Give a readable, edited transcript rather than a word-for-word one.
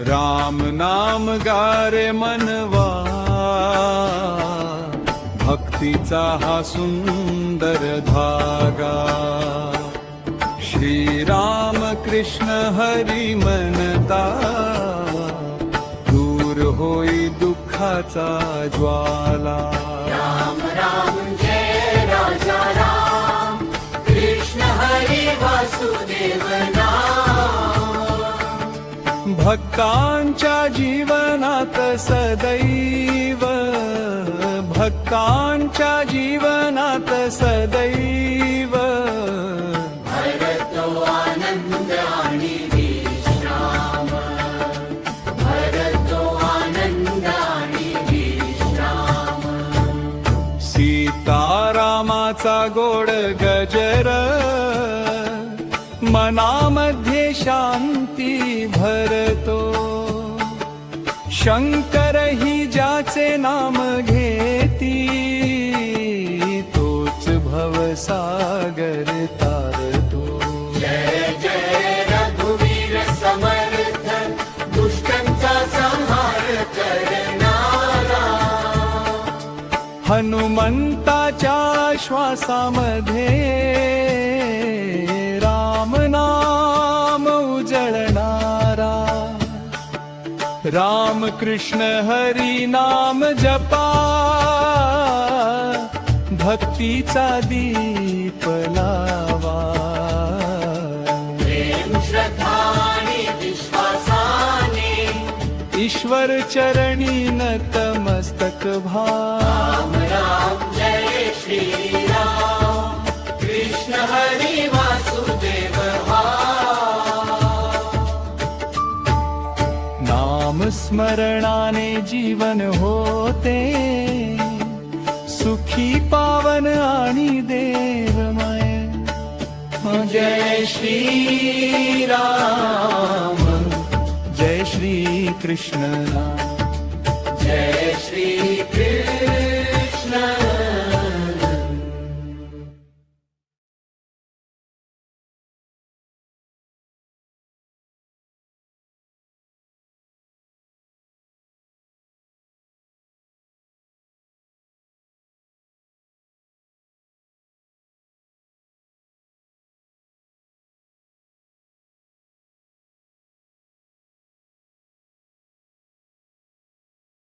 राम नाम गारे मनवा, भक्तीचा हा सुंदर धागा. श्री राम कृष्ण हरी म्हणता, दूर होई दुःखाचा ज्वाला. राम राम जय राजा राम, कृष्ण हरी वासुदेव नाम. भक्तांच्या जीवनात सदैव, भक्तांच्या जीवनात सदैव भरतो आनंद आणि विश्राम, भरतो आनंद आणि विश्राम. सीतारामाचा गोड गजर, मनामध्ये शांती भरतो. शंकर ही ज्याचे नाम घेती, तोच भवसागर तारतो. जय जय रघुवीर समर्थ, दुष्टांचा संहार करणारा. हनुमंताच्या श्वासामध्ये राम नाम उजळणारा. राम कृष्ण हरी नाम जपा, भक्तीचा दीप लावा. प्रेम श्रद्धा आणि विश्वासाने ईश्वर चरणी नतमस्तक भाव. राम राम जय श्री राम, कृष्ण हरी वासुदेव हा. नाम स्मरणाने जीवन होते, सुखी पावन आणि देवमय. जय श्री राम, जय श्री कृष्ण राम, जय श्री